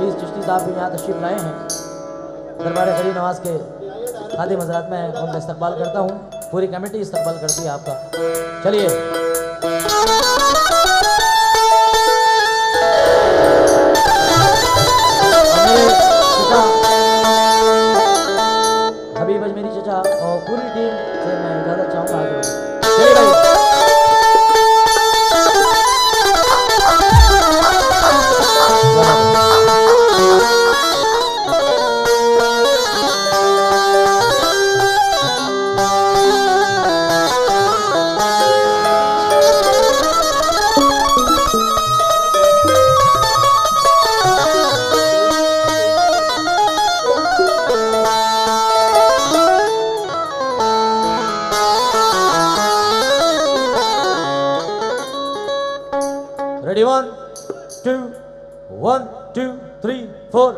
अजीज चिश्ती साहब भी यहाँ तशरीफ लाए हैं। दरबार गरीब नवाज के खादिम हज़रात में उनका इस्तकबाल करता हूँ, पूरी कमेटी इस्तकबाल करती है आपका। चलिए हबीब अजमेरी चचा और पूरी टीम से मैं इजाज़त चाहूँगा आगे। चलिए भाई ready 1 2 1 2 3 4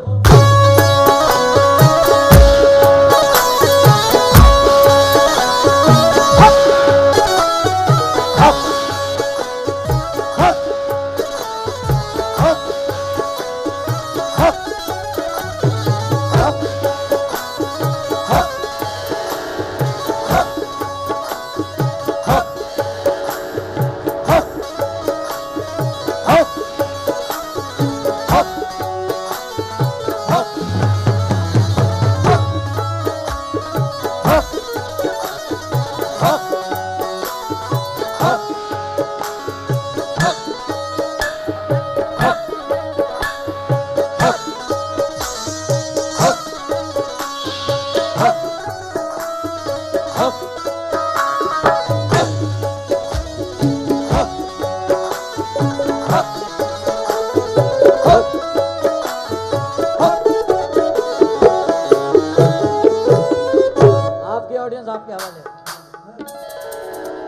आपके हवाले।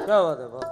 क्या बात है बात।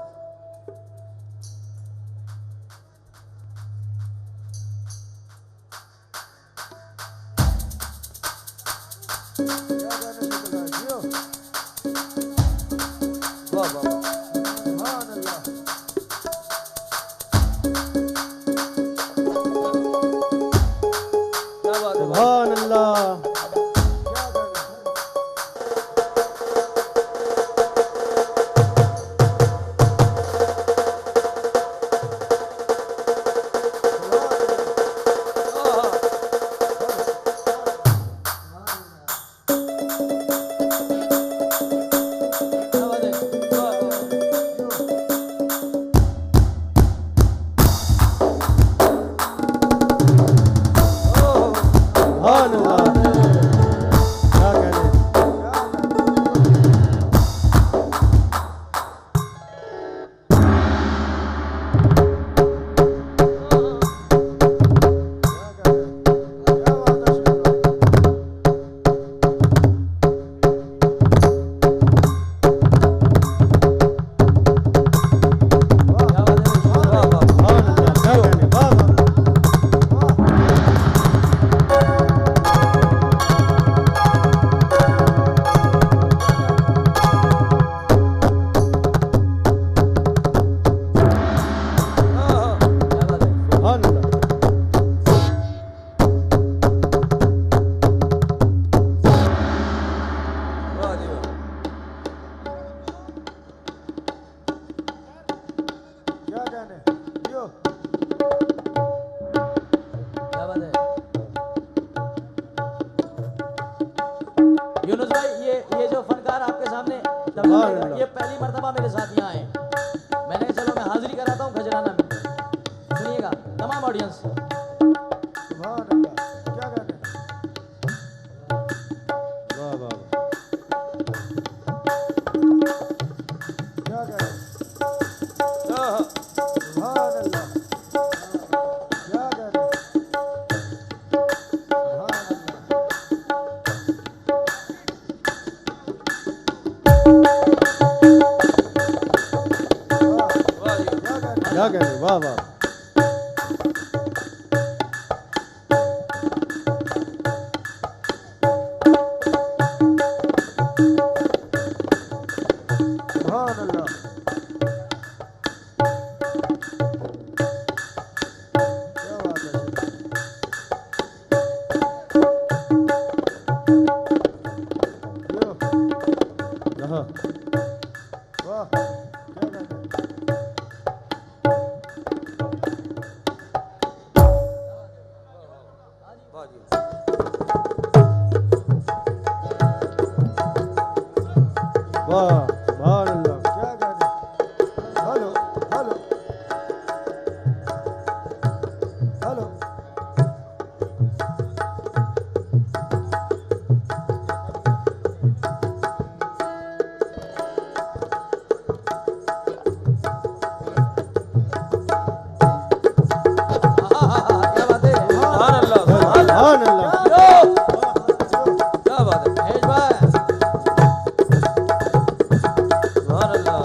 यूनुस भाई ये जो फनकार आपके सामने ये पहली मर्तबा मेरे साथ यहाँ आए। मैंने चलो मैं हाजिरी कराता हूँ खजराना में, सुनिएगा तमाम ऑडियंस। क्या कह रहे वाह वाह। वाह जी वाह सुभान अल्लाह क्या गाने हेलो हेलो हेलो क्या बात है? सुभान अल्लाह सुभान अल्लाह क्या बात है महेश भाई सुभान अल्लाह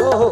ओहो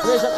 बेशक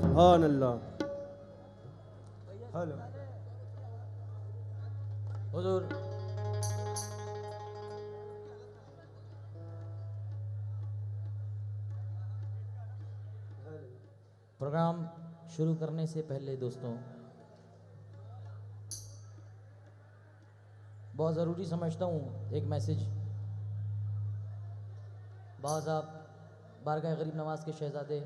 सुभान अल्लाह हेलो हुजूर प्रोग्राम शुरू करने से पहले दोस्तों बहुत ज़रूरी समझता हूँ एक मैसेज। बाबा साहब बारगाह गरीब नवाज के शहजादे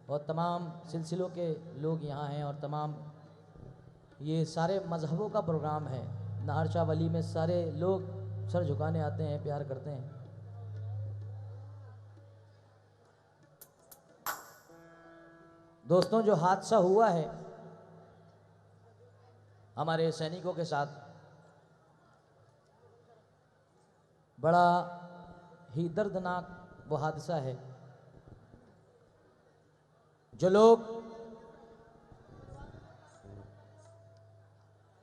और तमाम सिलसिलों के लोग यहाँ हैं और तमाम ये सारे मजहबों का प्रोग्राम है। नाहर शाह वली में सारे लोग सर झुकाने आते हैं, प्यार करते हैं। दोस्तों जो हादसा हुआ है हमारे सैनिकों के साथ, बड़ा ही दर्दनाक वो हादसा है। जो लोग,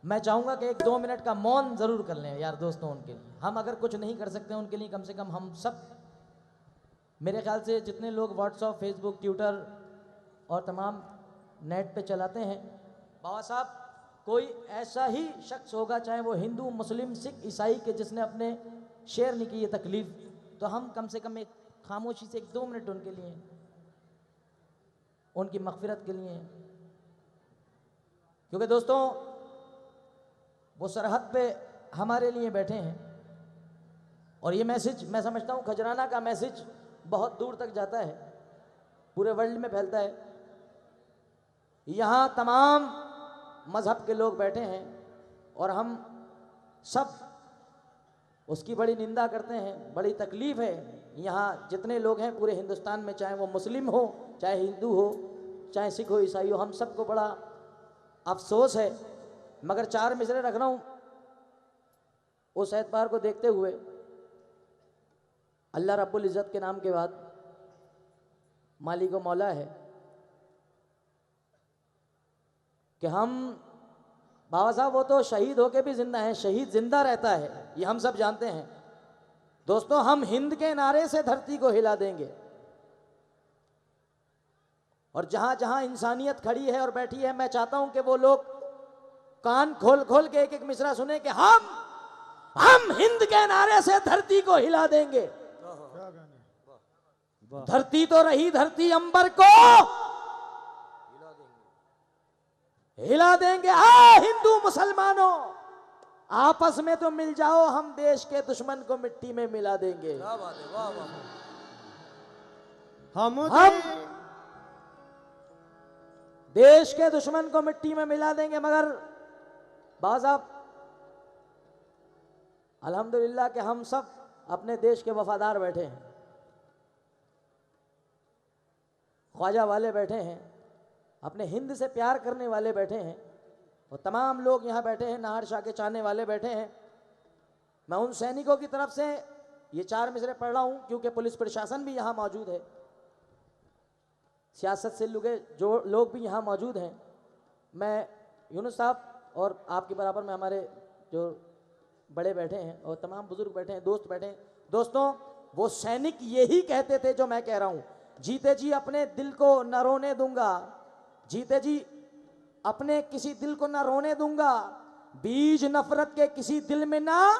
मैं चाहूंगा कि 1-2 मिनट का मौन जरूर कर लें यार दोस्तों उनके लिए। हम अगर कुछ नहीं कर सकते उनके लिए, कम से कम हम सब, मेरे ख्याल से जितने लोग व्हाट्सएप, फेसबुक, ट्विटर और तमाम नेट पे चलाते हैं, बाबा साहब कोई ऐसा ही शख्स होगा, चाहे वो हिंदू, मुस्लिम, सिख, ईसाई, के जिसने अपने शेयर नहीं की ये तकलीफ, तो हम कम से कम एक खामोशी से 1-2 मिनट उनके लिए, उनकी मग़फ़िरत के लिए, क्योंकि दोस्तों वो सरहद पे हमारे लिए बैठे हैं। और ये मैसेज मैं समझता हूँ खजराना का मैसेज बहुत दूर तक जाता है, पूरे वर्ल्ड में फैलता है। यहाँ तमाम मज़हब के लोग बैठे हैं और हम सब उसकी बड़ी निंदा करते हैं, बड़ी तकलीफ़ है। यहाँ जितने लोग हैं पूरे हिंदुस्तान में, चाहे वो मुस्लिम हो, चाहे हिंदू हो, चाहे सिख हो, ईसाई हो, हम सबको बड़ा अफसोस है। मगर 4 मिसरे रख रहा हूँ उस एतबार को देखते हुए, अल्लाह रब्बुल इज़्ज़त के नाम के बाद मालिक व मौला है। कि हम बाबा साहब वो तो शहीद होके भी जिंदा हैं, शहीद जिंदा रहता है, ये हम सब जानते हैं। दोस्तों, हम हिंद के नारे से धरती को हिला देंगे, और जहां जहां इंसानियत खड़ी है और बैठी है, मैं चाहता हूं कि वो लोग कान खोल खोल के एक एक मिसरा सुने कि हम हिंद के नारे से धरती को हिला देंगे। धरती तो रही धरती, अंबर को हिला देंगे। हिंदू मुसलमानों, आपस में तो मिल जाओ, हम देश के दुश्मन को मिट्टी में मिला देंगे। क्या बात है, वाह वाह। हम देश के दुश्मन को मिट्टी में मिला देंगे। मगर बाबा साहब, अल्हम्दुलिल्लाह कि हम सब अपने देश के वफादार बैठे हैं, ख्वाजा वाले बैठे हैं, अपने हिंद से प्यार करने वाले बैठे हैं, और तमाम लोग यहाँ बैठे हैं, नाहर शाह के चाहने वाले बैठे हैं। मैं उन सैनिकों की तरफ से ये 4 मिसरे पढ़ रहा हूँ क्योंकि पुलिस प्रशासन भी यहाँ मौजूद है, सियासत से लुगे जो लोग भी यहाँ मौजूद हैं। मैं यूनुस साहब और आपके बराबर में हमारे जो बड़े बैठे हैं और तमाम बुजुर्ग बैठे हैं, दोस्त बैठे हैं। दोस्तों, वो सैनिक यही कहते थे जो मैं कह रहा हूँ, जीते जी अपने दिल को न रोने दूंगा, जीते जी अपने किसी दिल को ना रोने दूंगा, बीज नफरत के किसी दिल में ना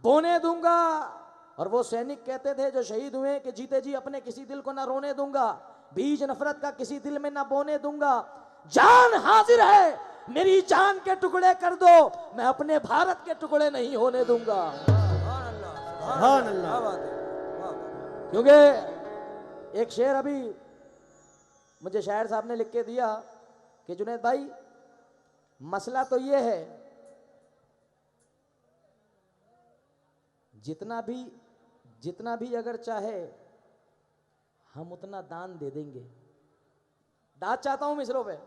बोने दूंगा। और वो सैनिक कहते थे जो शहीद हुए कि जीते जी अपने किसी दिल को ना रोने दूंगा, बीज नफरत का किसी दिल में ना बोने दूंगा। जान हाजिर है, मेरी जान के टुकड़े कर दो, मैं अपने भारत के टुकड़े नहीं होने दूंगा। सुभान अल्लाह। क्या बात है, वाह वाह। क्योंकि एक शेर अभी मुझे शायर साहब ने लिख के दिया कि जुनैद भाई, मसला तो ये है, जितना भी अगर चाहे हम उतना दान दे देंगे। दाद चाहता हूं मिसरों पे,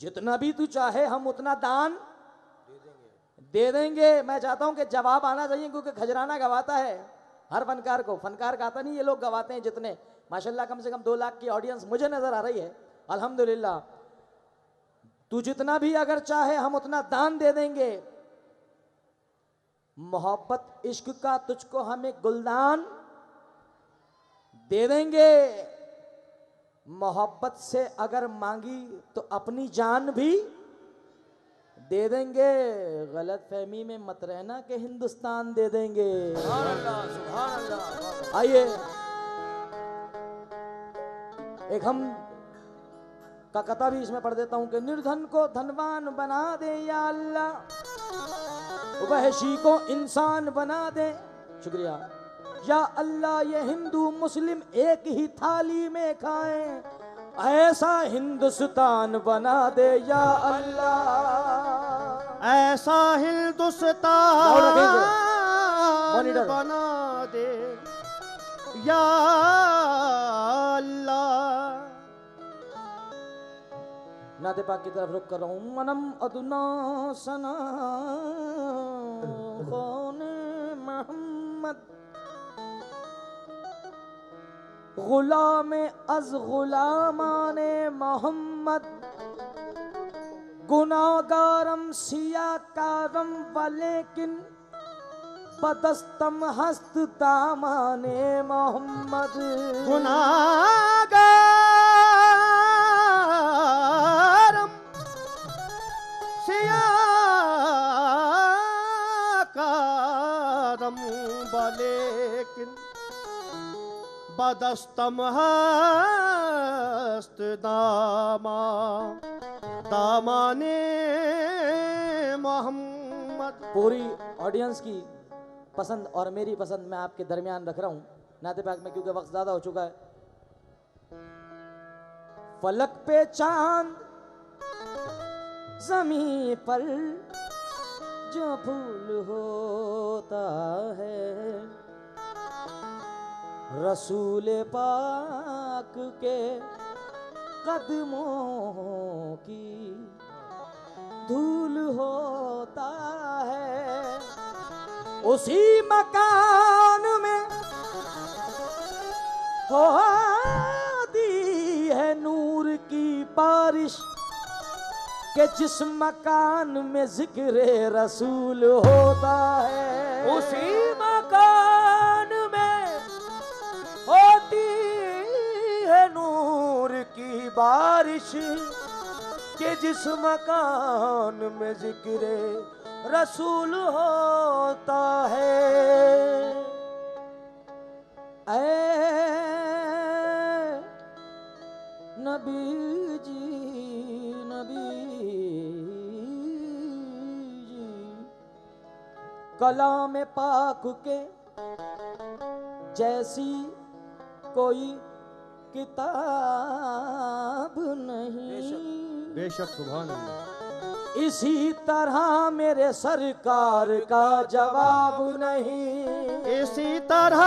जितना भी तू चाहे हम उतना दान दे देंगे। मैं चाहता हूं कि जवाब आना चाहिए, क्योंकि खजराना गवाता है हर फनकार को, फनकार गाता नहीं, ये लोग गवाते हैं। जितने माशाल्लाह कम से कम 2 लाख की ऑडियंस मुझे नजर आ रही है, अल्हम्दुलिल्लाह। तू जितना भी अगर चाहे हम उतना दान दे देंगे। मोहब्बत इश्क का तुझको हम एक गुलदान दे देंगे। मोहब्बत से अगर मांगी तो अपनी जान भी दे देंगे। गलत फहमी में मत रहना कि हिंदुस्तान दे देंगे। सुभान अल्लाह, सुभान अल्लाह। आइए एक हम का कथा भी इसमें पढ़ देता हूं कि निर्धन को धनवान बना दे या अल्लाह, वहशी को इंसान बना दे। शुक्रिया या अल्लाह, ये हिंदू मुस्लिम एक ही थाली में खाएं, ऐसा हिंदुस्तान बना दे या अल्लाह। ऐसा हिंदुस्तान बना दे या अल्लाह। नाते पाक की तरफ रुक कर रहा हूँ। मनम अदुना सना ख़ौने मोहम्मद, गुलाम अज गुलामाने मोहम्मद, गुनाहगारम सियाकारम वलेकिन बदस्तम हस्त दामाने मोहम्मद। गुनाहगारम सियाकारम वलेकिन बदस्तम हस्त दामाने मोहम्मद। पूरी ऑडियंस की पसंद और मेरी पसंद मैं आपके दरमियान रख रहा हूं नाते पाक में, क्योंकि वक्त ज्यादा हो चुका है। फलक पे चांद, जमीन पर जो फूल होता है, रसूल पाक के कदमों की धूल होता है। उसी मकान में होती है बारिश के जिस मकान में जिक्र रसूल होता है, उसी मकान में होती है नूर की बारिश के जिस मकान में जिक्र रसूल होता है। ऐ नबी जी, नबी जी, कलाम पाक के जैसी कोई किताब नहीं। बेशक सुभान अल्लाह। इसी तरह मेरे सरकार का जवाब नहीं। इसी तरह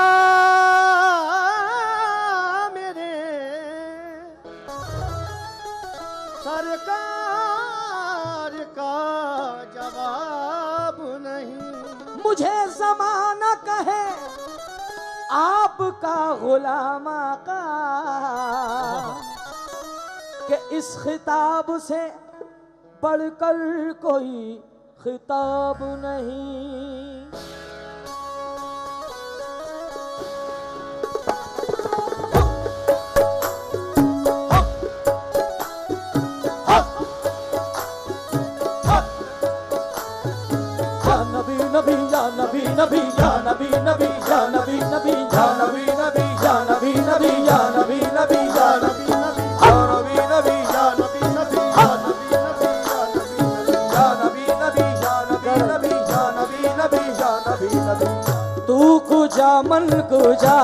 मेरे सरकार का जवाब नहीं। मुझे जमाना कहे आपका गुलाम आका कि इस खिताब से बढ़कर कोई खिताब नहीं। नबी या नबी नबी या नबी नबी या नबी नबी या नबी नबी या नबी नबी या नबी नबी या नबी नबी या नबी नबी या नबी नबी या नबी नबी या नबी नबी या नबी नबी या नबी नबी या नबी नबी। तू कुजा मन कुजा,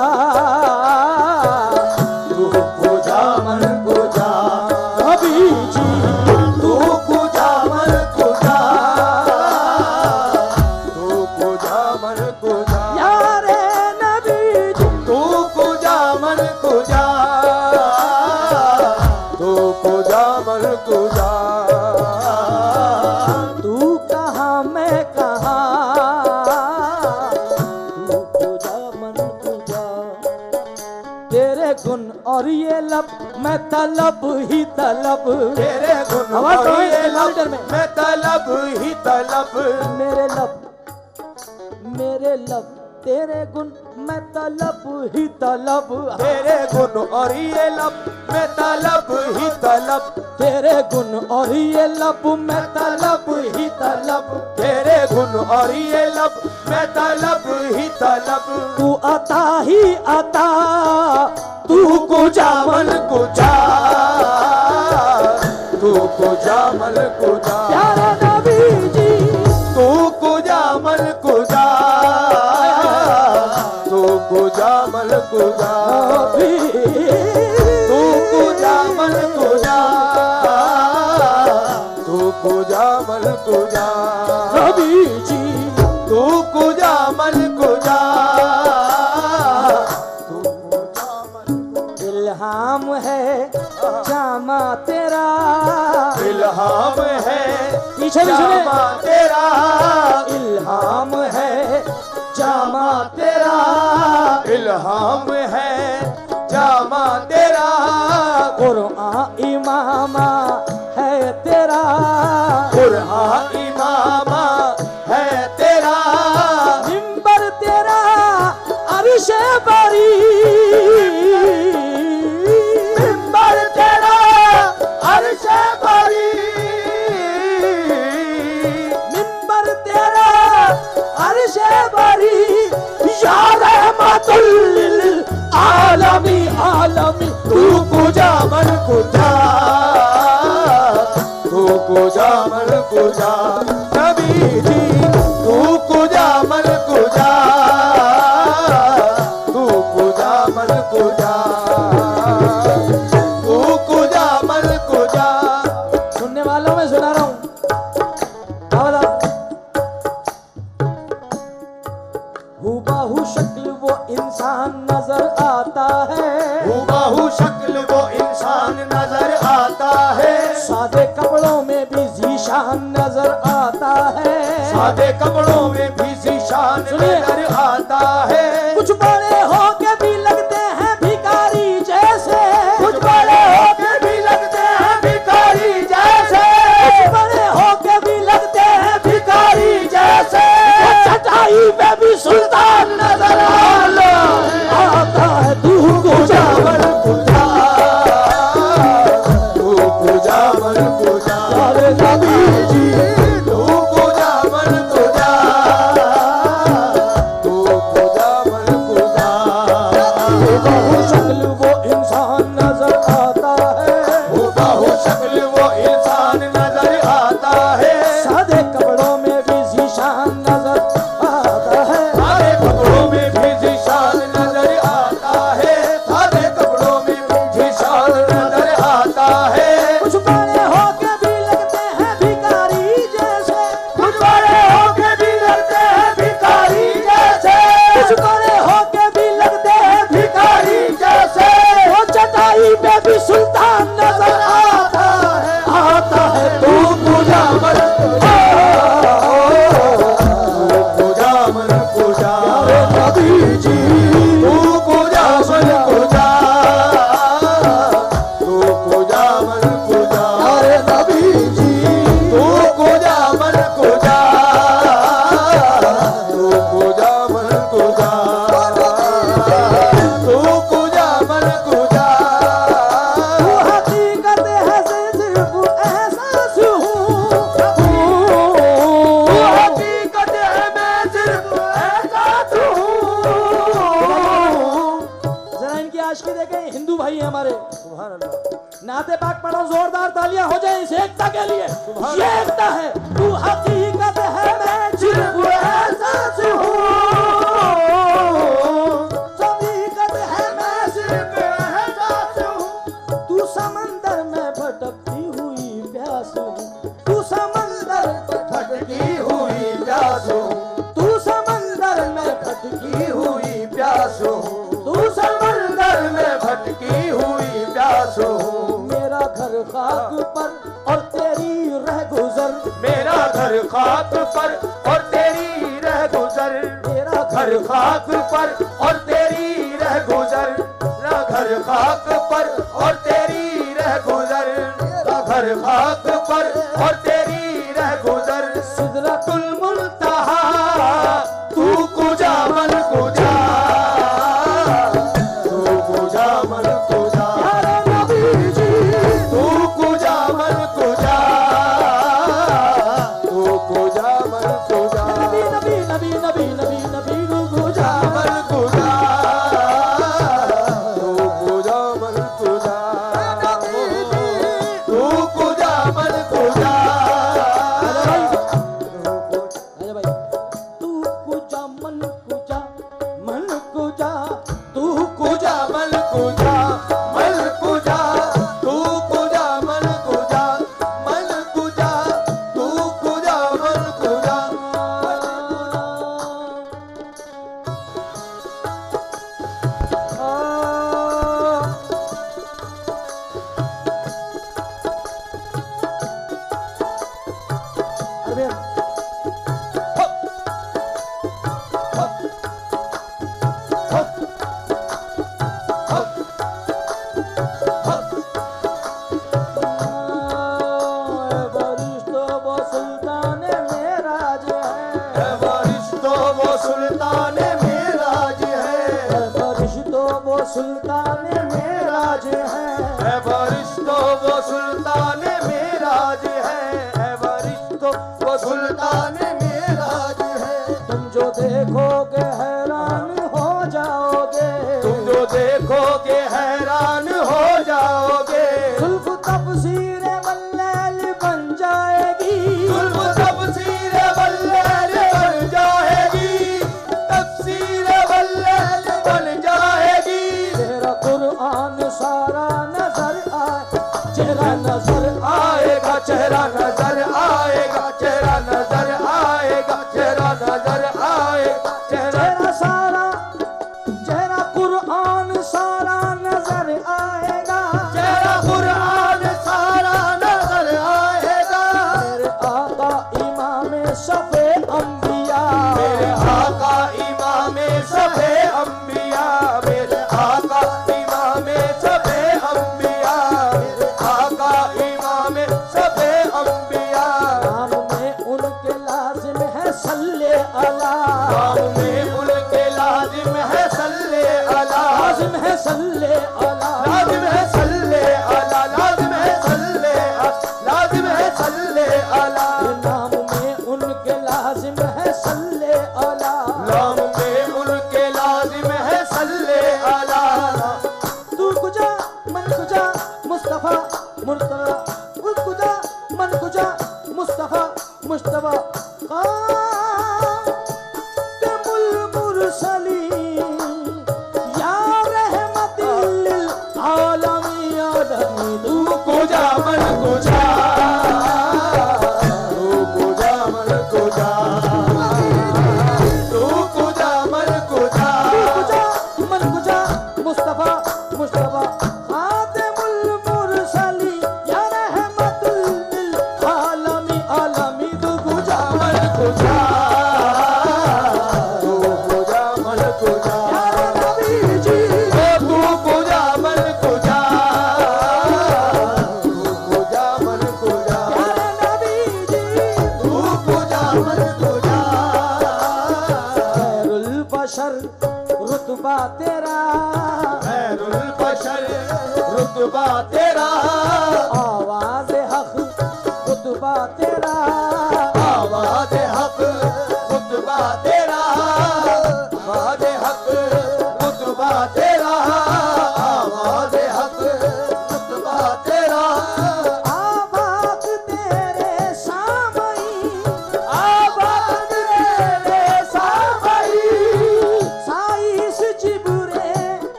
तू कुजा मन कुजा, नबी जी तू कुजा मन कुजा, तू कुजा मन कुजा, यारे नबी जी तू कुजा मन कुजा, तू कुजा मन कुजा। तू कहाँ मैं कहाँ, तू कुजा मन कुजा। तेरे गुण और ये लब मैं तलब ही तलब। तेरे गुण आवाज तो और है ये इसके मॉनिटर लब में। मैं तलब ही तलब। मेरे लब, मेरे लब, तेरे गुण मैं तलब ही तलब। तेरे गुण और ये लब मैं तलब ही तलब। तेरे गुण और ये लब मैं तलब ही तलब। तेरे गुण और ये लब मैं तलब ही तलब। तू अता ही अता, तू कुजा मन कुजा, तू कुजा मन कुजा, प्यारे नबी जी तू कुजा मन कुजा, तू कुजा मन कुजा, तू कुजा मन कुजा, तू कुजा मन कुजा, नबी जी तू कुजा मन कुजा। इल्हाम है जामा तेरा, इल्हाम है पीछे भी सुने। जामा तेरा, इल्हाम है जामा तेरा, इल्हाम है जामा तेरा, कुरआन इमामा है तेरा, कुरआन इमामा है तेरा, मिंबर तेरा अर्श बरी, मिंबर तेरा अर्श बरी, मिंबर तेरा अर्श बरी, या रहमतुल लिल आलमी आलमी। तू कुजा मन कुजा, तू कुजा मन कुजा, नबी जी तू कुजा मन कुजा, तू कुजा मन कुजा, तू कुजा मन कुजा। सुनने वालों में सुना रहा हूं। हुबहू शक्ल वो इंसान नजर आता है, हुबहू शक्ल वो इंसान नजर आता है, सादे कपड़ों में भी जीशान नजर आता है, सादे कपड़ों में भी जीशान सुनिए। नजर आता है, कुछ बड़े होके भी लगते हैं भिखारी जैसे, कुछ बड़े होके भी लगते हैं सुभान अल्लाह। नाते पाक पढ़ो, जोरदार तालियां हो जाए इस एकता के लिए। ये एकता है, तू हकीकत है मैं सिर्फ एहसास हूँ, हकीकत है मैं सिर्फ एहसास हूँ, तू समंदर में भटकती हुई प्यास हूँ, तू समंदर में भटकी हुई प्यास हूँ, तू समंदर में भटकी हुई प्यास हूँ, तू समंदर में भटकी हुई प्यास हूँ। मेरा घर खाक पर और तेरी रह गुजर, मेरा घर खाक पर और तेरी रह गुजर, मेरा घर खाक पर और तेरी रह गुजर, मेरा घर खाक पर और तेरी रह गुजर, मेरा घर खाक पर और तेरी रह गुजर। सिदरतुल मुल्तहा तू कुजा मन कुजा, तू कुजा मन कुजा, प्यारे नबी जी, तू कुजा मन कुजा, तू कुजा मन कुजा, नबी नबी नबी नबी नबी नबी गुजा मन कुजा, तू कुजा मन कुजा, तू कुजा मन कुजा। अरे भाई, तू कुजा मन कुजा, मन कुजा, तू कुजा मन कुजा, मन कुजा, तू कुजा मन कुजा, मन कुजा, तू कुजा मन कुजा। अरे बरिश्तो वो सुल्तान मेराज है, बारिश तो वो सुल्तान मेराज है, बरिश्तो वो सुल्तान मेराज है, बारिश तो वो सुल्तान मेराज है, बारिश तो वो सुल्तान मेराज है। तुम जो देखोगे हैरान हो जाओगे, तुम जो देखोगे हैरान हो जाओगे, जुल्फ तफसीर वल्लैल बन जाएगी, जुल्फ तफसीर वल्लैल बन जाएगी, तफसीर वल्लैल बन जाएगी। तेरा कुरान सारा नजर आए, चेहरा नजर आएगा चेहरा नजर आएगा, चेहरा नजर आएगा, चेहरा नजर आएगा, चेहरा चेहरा सारा, चेहरा कुरान सारा नजर आएगा, चेहरा कुरान सारा नजर आएगा। मेरे आका इमाम शफे अंबिया, मेरे आका इमाम सफे अंबिया, मेरे आका इमाम सफे अंबिया, मेरे आका इमाम सफे अंबिया। नाम में उनके लाजिम है सल्ले अला, नाम में उनके लाजिम है सल्ले अला, लाजिम है सल्ले अला, लाजिम है सल्ले अला, लाजिम है सल्ले अला, लाजिम है सल्ले अला। नाम में उनके लाजिम है सल्ले अला, नाम में उनके लाजिम है सल्ले अला। तू कुजा मन कुजा मुस्तफा मुर्तजा, तू कुजा मन कुजा मुस्तफा मुस्तफा कातिमुल मुरसलीन या रहमतिल लिल आलमीन आदमी तू कुजा मन कुजा, तू कुजा मन कुजा, तू कुजा मन कुजा, कुजा मन कुजा मुस्तफा मुस्तफा खातिमुल मुरसलीन या रहमतुल लिल आलमी आलमी तू कुजा मन कुजा, तू कुजा मन कुजा, प्यारे नबी जी, तू कुजा मन कुजा, तू कुजा मन कुजा, प्यारे नबी जी, तू कुजा मन कुजा। खैरुल बशर रुतबा तेरा, खैरुल बशर रुतबा तेरा, आवाज हक रुतबा तेरा, आवाज हक रुतबा तेरा, आवाज हक रुतबा तेरा, आवाज हक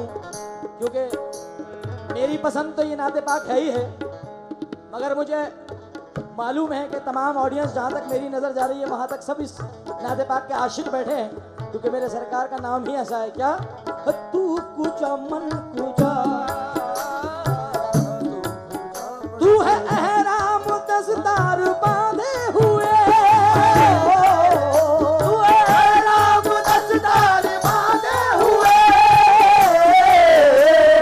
हूँ, क्योंकि मेरी पसंद तो ये नाते पाक है ही है, मगर मुझे मालूम है कि तमाम ऑडियंस जहाँ तक मेरी नज़र जा रही है वहाँ तक सब इस नाते पाक के आशिक बैठे हैं, क्योंकि मेरे सरकार का नाम ही ऐसा है। क्या तू कुचा मन कुचा, तू है अहराम दस्तार बांधे हुए, तू है अहराम दस्तार बांधे हुए,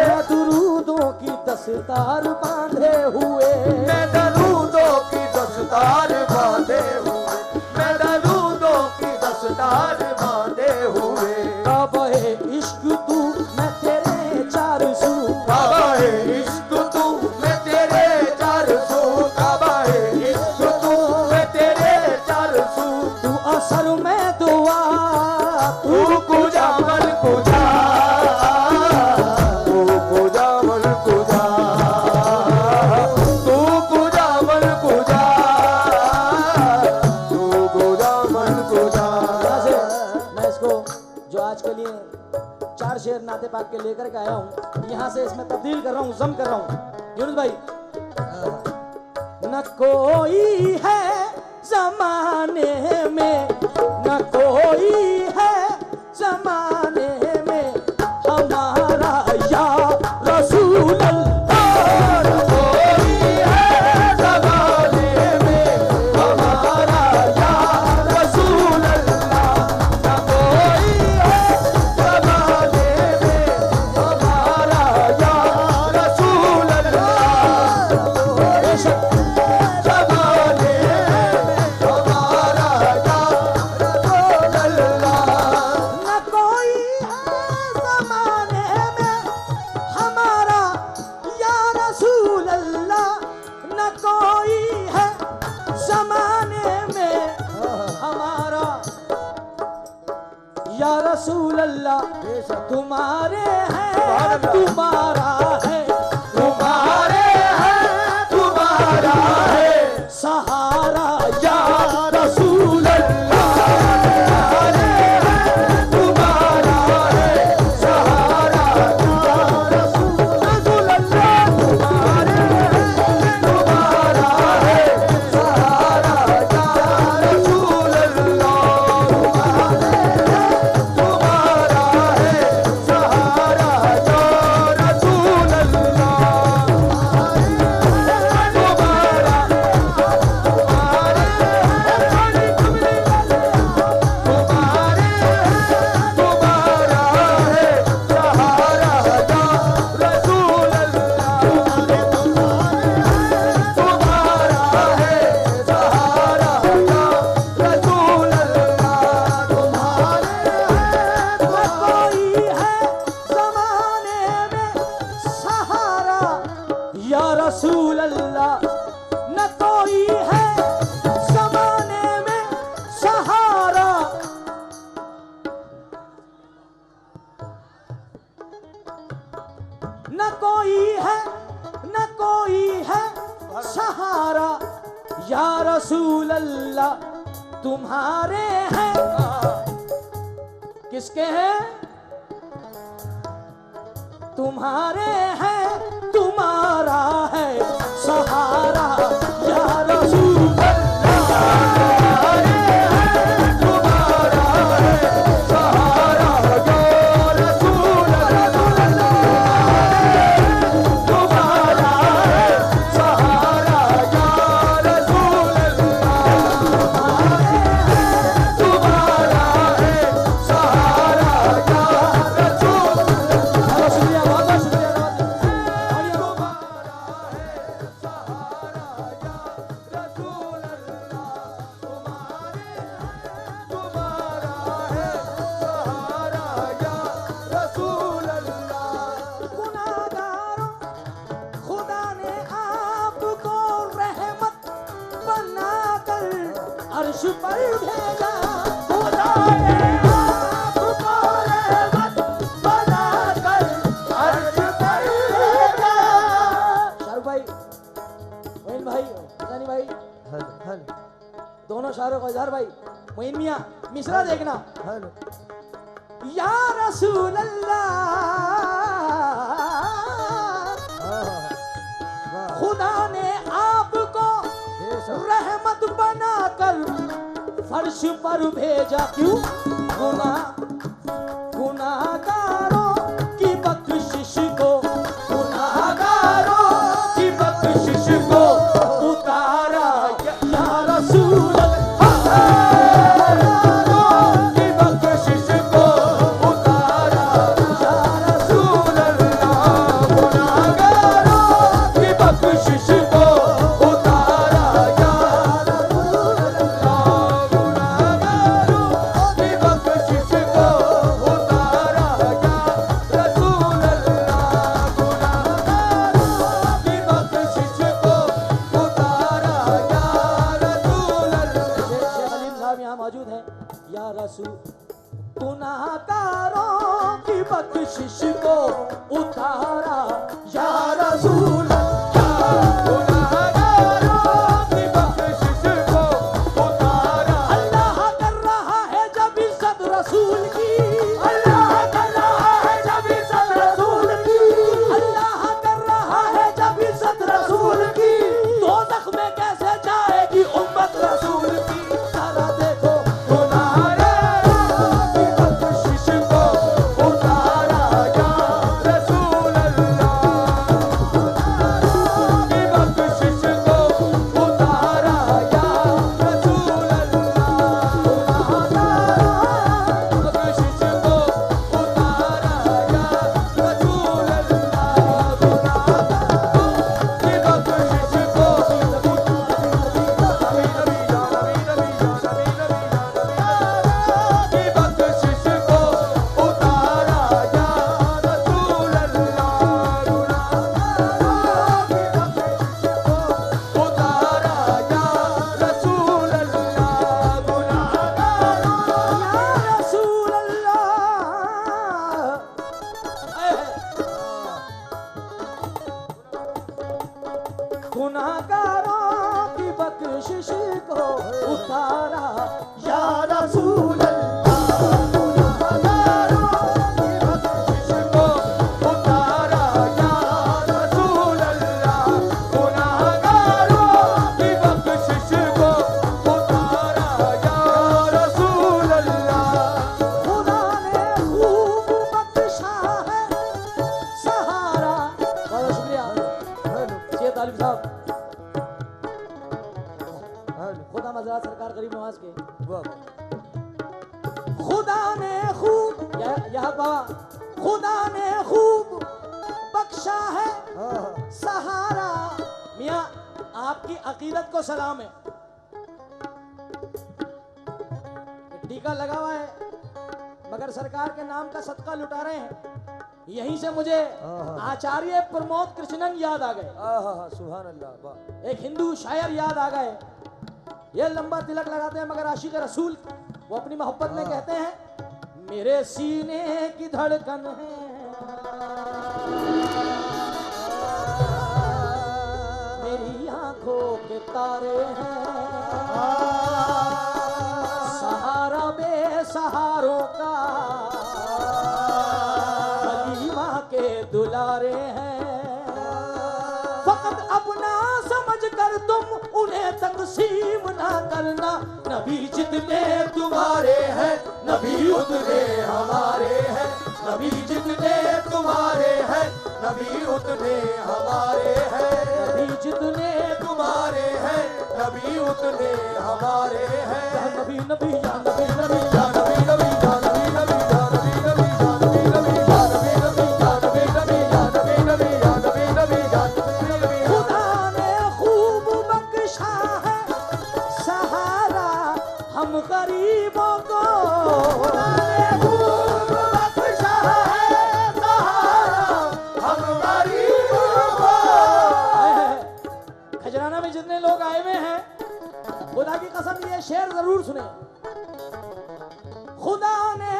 मैं दुरूदों की दस्तार बांधे हुए, मैं दरूदों की दस्तार बांधे हुए, मैं दरूदों की दस्तार बांधे हुए, काबे इश्क तू मैं तेरे चार सू, काबे इश्क तू मैं तेरे चार सू, काबे इश्क तू मैं तेरे चार सू, तू असर में दुआ, तू कुजा मन कुजा, तू कुजा मन कुजा, तू कुजा मन कुजा, तू कुजा मन कुजा। यहाँ से मैं इसको जो आज के लिए 4 शेर नाते पाक के लेकर के आया हूँ, यहाँ से इसमें तब्दील कर रहा हूँ, जम कर रहा हूँ। यूनुस भाई, न कोई है जमाने में, न कोई है जमाने में हमारा या रसूल अल्लाह, कोई है ज़माने में हमारा या रसूल अल्लाह, न कोई है ज़माने में हमारा या रसूल अल्लाह, बेशक ज़माने में हमारा या रसूल अल्लाह, न कोई है जमाने में हमारा या रसूल अल्लाह, न कोई है जमाने में हमारा या रसूल अल्लाह, तुम्हारे हैं तुम्हारा है, तुम्हारे है तुम्हारा है सहारा या रसूल अल्लाह, तुम्हारा है सहारा या रसूल अल्लाह, तुम्हारे है तुम्हारा है सहारा या रसूल अल्लाह, तुम्हारा है सहारा या रसूल अल्लाह। न कोई है जमाने में सहारा या रसूल अल्लाह, न कोई है जमाने में सहारा, न कोई है, न कोई है सहारा या रसूल अल्लाह, तुम्हारे हैं। किसके हैं? तुम्हारे हैं, तुम्हारा है सहारा या रसूल शुक्रिया, बहुत बहुत शुक्रिया। गुनाहगारों, खुदा ने आपको रहमत बनाकर अर्श पर भेजा, खुदा ने आपको रहमत बनाकर अर्श पर भेजा। शाहरुख भाई, मोइन भाई, हुसैनी भाई, दोनों शाहरुख और इजहार भाई, मोइन मियां, मिश्रा देखना। या रसूल अल्लाह अर्श पर भेजा क्यों गुनाहगारों की बख्शिश को, गुनाहगारों की बख्शिश को उतारा या रसूल की बख्शिश को उतारा या रसूल अल्लाह, गुनाहगारों की बख्शिश को उतारा या रसूल अल्लाह, गुनाहगारों की बख्शिश को उतारा या रसूल अल्लाह, गुनाहगारों की बख्शिश को उतारा या रसूल अल्लाह। शेख सलीम साहब यहाँ मौजूद है। या रसूल गुनाहगारों की बख्शिश को उतारा या रसूल अल्लाह, गुनाहगारों की बख्शिश को उतारा। अल्लाह कर रहा है जब इज्जत रसूल की, अल्लाह कर रहा है जब इज्जत रसूल की, अल्लाह कर रहा है जब इज्जत रसूल की, दोज़ख में कैसे जाएगी उम्मत रसूल की। जरा देखो गुनाहगारों की बख्शिश को उतारा या रसूल अल्लाह, की बख्शिश को उतारा या रसूल अल्लाह, गुनाहगारों की बख्शिश को उतारा या रसूल अल्लाह, गुनाहगारों की बख्शिश को गुनाहगारों की बख्शिश को उतारा या रसूल अल्लाह, गुनाहगारों की बख्शिश को उतारा या रसूल अल्लाह, गुनाहगारों की बख्शिश को उतारा या रसूल अल्लाह। खुदा ने खूब बख्शा है सहारा। बहुत शुक्रिया सैयद आलिम साहब, खुदा मज़ार सरकार गरीब नवाज के। खुदा ने खूब यह बाबा, खुदा ने खूब बख्शा है सहारा। मियाँ आपकी अकीदत को सलाम है। टीका लगा हुआ है मगर सरकार के नाम का सदका लुटा रहे हैं। यहीं से मुझे आचार्य प्रमोद कृष्णन याद आ गए। सुभान अल्लाह, वाह। एक हिंदू शायर याद आ गए। ये लंबा तिलक लगाते हैं मगर आशिक रसूल वो अपनी मोहब्बत में कहते हैं, मेरे सीने की धड़कन है, मेरी आंखों के तारे हैं, सहारा बेसहारों का हलीमा के दुलारे हैं। फकत अपना समझ कर तुम उन्हें तकसीम ना करना। नबी जितने तुम्हारे हैं नबी उतने हमारे हैं, नबी जितने तुम्हारे हैं नबी उतने हमारे हैं, नबी जितने तुम्हारे हैं नबी उतने हमारे हैं। या नबी नबी या नबी नबी या नबी नबी या नबी नबी या नबी नबी या नबी नबी या नबी नबी या नबी नबी या नबी नबी या नबी नबी या नबी नबी। खुदा ने खूब बख्शा है सहारा हम गरीबों को, खुदा ने खूब बख्शा है सहारा हम गरीबों को। खजराना में जितने लोग आए हुए हैं खुदा की कसम ये शेर जरूर सुने। खुदा ने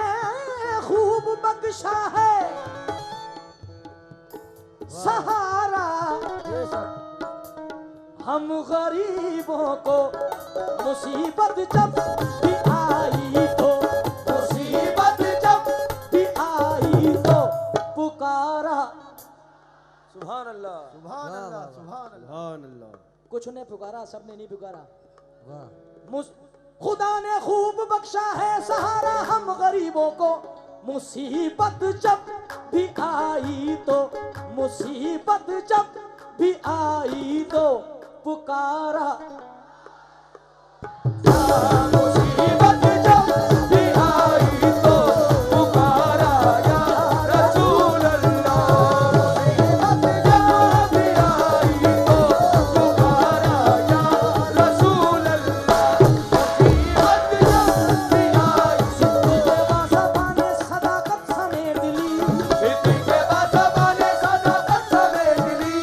खूब बख्शा है सहारा हम गरीबों को, मुसीबत जब भी आई तो, मुसीबत जब भी आई तो पुकारा। सुभान अल्लाह, सुभान अल्लाह, सुभान अल्लाह। कुछ ने पुकारा सबने नहीं पुकारा। खुदा ने खूब बख्शा है सहारा हम गरीबों को, मुसीबत जब भी आई तो, मुसीबत जब भी आई तो पुकारा, मुसीबत जब भी आई तो पुकारा या रसूल अल्लाह, मुसीबत जब भी आई तो पुकारा या रसूल अल्लाह, मुसीबत जब भी आई। सिद्दीक़ बासबा ने सदाकत समेत ली, सिद्दीक़ बासबा ने सदाकत समेत ली,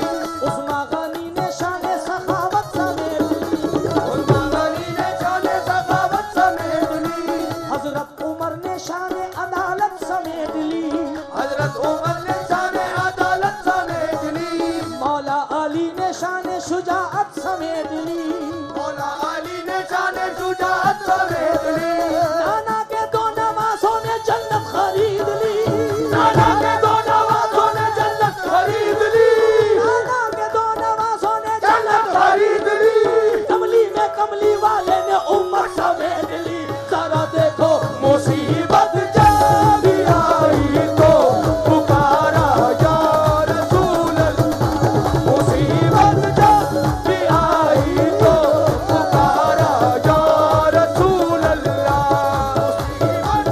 उस्मान गनी ने शान सखावत समेत ली, उस्मान गनी ने शान सखावत समेत ली, हजरत उमर ने शान अदालत समेत ली, हजरत उमर ने शान अदालत समेत ली, मौला अली ने शान शुजाअत समेत ली, मौला अली ने शान शुजाअत समेत ली, नाना के दो नवाजों ने जन्नत खरीद ली, नाना के दो नवाजों ने जन्नत खरीद ली, नाना के दो नवाजों ने जन्नत खरीद ली, कमली में कमली वाले ने उम्मत समेत ली। जरा देखो मुसीबत जब भी आई तो पुकारा या रसूल अल्लाह, मुसीबत जब भी आई तो पुकारा या रसूल अल्लाह, मुसीबत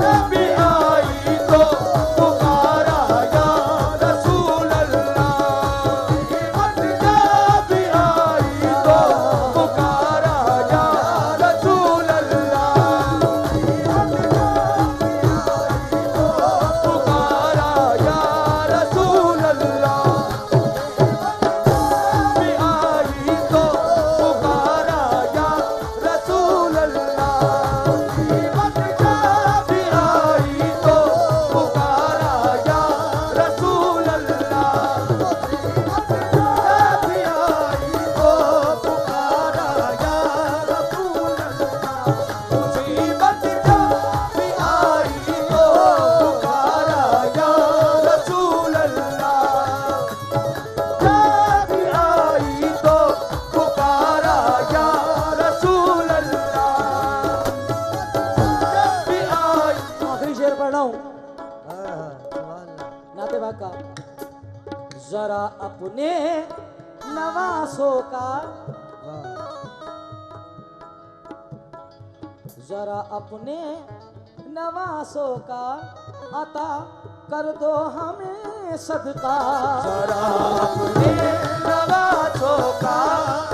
जब भी आई तो पुकारा या रसूल अल्लाह, मुसीबत जब भी आई तो पुकारा या रसूल अल्लाह, पुकारा या रसूल अल्लाह, भी आई तो पुकारा या रसूल अल्लाह, मुसीबत जब भी आई तो पुकारा या रसूल अल्लाह, मुसीबत जब भी आई तो पुकारा या रसूल अल्लाह, मुसीबत जब भी आई तो पुकारा या रसूल अल्लाह, जब भी आई तो पुकारा या रसूल अल्लाह, जब भी आई। आखिरी शेर पढ़ रहा हूं नाते बाग का। जरा अपने नवासों का, जरा अपने नवासों का अता कर दो हमें सदका, जरा अपने नवासों का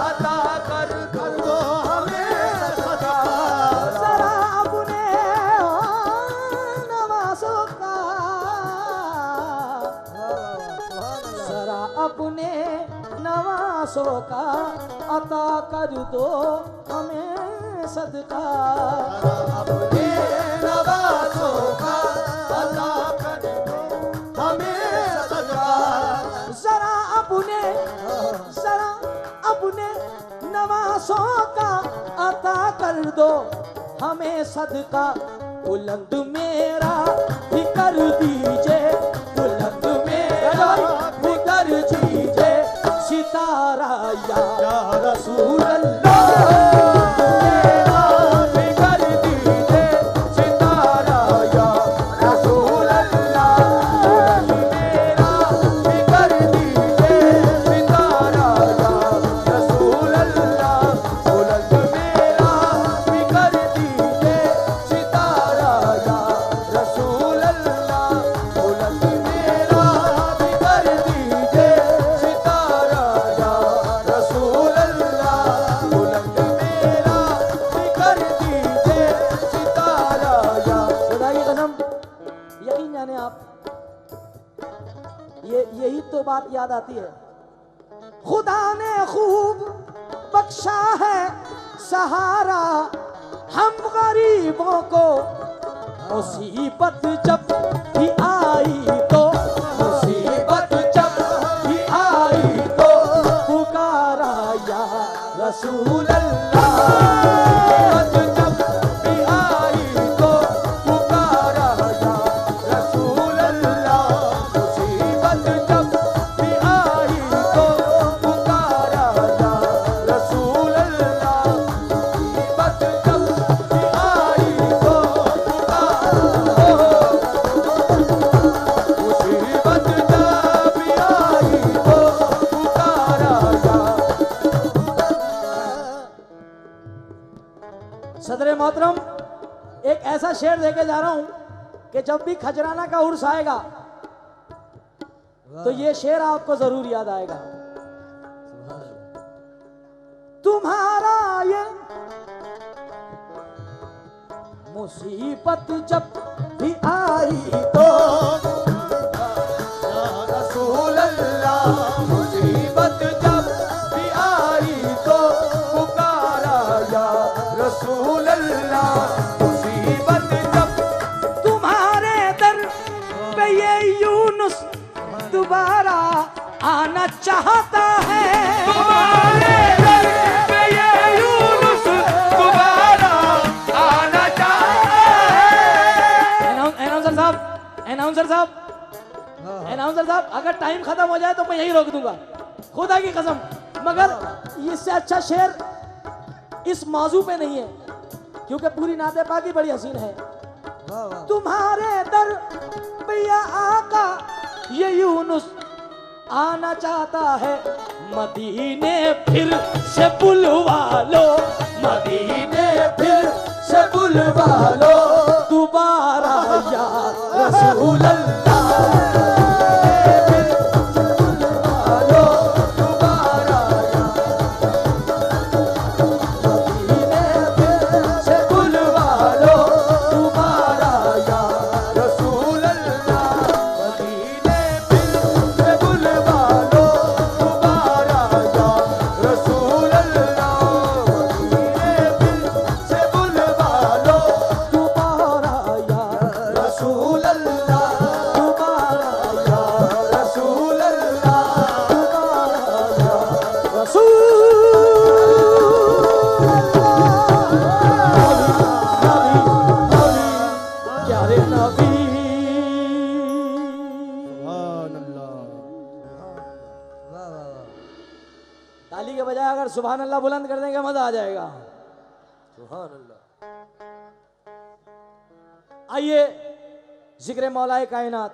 अता कर दो हमें सदका, जरा अपने नवासों का, जरा अपने नवासों का अता कर दो हमें सदका, अपने नवासों का अता कर दो हमें सदका, जरा अपने नवासों का अता कर दो हमें सदका, बुलंद मेरा भी कर दीजिए, बुलंद मेरा भी कर दीजिए सितारा या रसूल अल्लाह, मेरा भी कर दीजिए सितारा या रसूल अल्लाह, बुलंद मेरा भी कर दीजिए सितारा या रसूल अल्लाह, बुलंद मेरा भी कर दीजिए सितारा या रसूल अल्लाह, बुलंद मेरा भी कर दीजिए सितारा या रसूल अल्लाह, बुलंद मेरा भी कर दीजिए सितारा या। खुदा की कसम यकीन जाने आप, यही तो बात याद आती है। खुदा ने खूब बख्शा है सहारा हम गरीबों को, मुसीबत जब भी आई तो, मुसीबत जब भी आई तो पुकारा या रसूल अल्लाह, मुसीबत जब भी आई तो पुकारा या रसूल अल्लाह, मुसीबत जब भी आई तो पुकारा या रसूल अल्लाह, मुसीबत जब मोहतरम एक ऐसा शेर देके जा रहा हूं कि जब भी खजराना का उर्स आएगा तो ये शेर आपको जरूर याद आएगा। तुम्हारा ये मुसीबत जब भी आई तो रसूल अल्लाह, मुसीबत जब भी आई तो पुकारा या रसूल अल्लाह, मुसीबत जब तुम्हारे दर पे ये यूनुस दोबारा आना चाहता है। तुम्हारे दर पे ये यूनुस दोबारा आना चाहता है। अनाउंसर साहब अगर टाइम खत्म हो जाए तो मैं यही रोक दूंगा, खुदा की कसम। मगर इससे अच्छा शेर इस मौजू पे नहीं है, क्योंकि पूरी नाते पाकी बड़ी हसीन है। तुम्हारे दर पे या आका ये यूनुस आना चाहता है, मदीने फिर से बुलवा लो, मदीने फिर से बुलवा लो, दोबारा या रसूल अल्लाह, ताली के बजाय अगर सुभान अल्लाह बुलंद कर देंगे मजा आ जाएगा। सुभान अल्लाह। आइए जिक्र मौलाए कायनात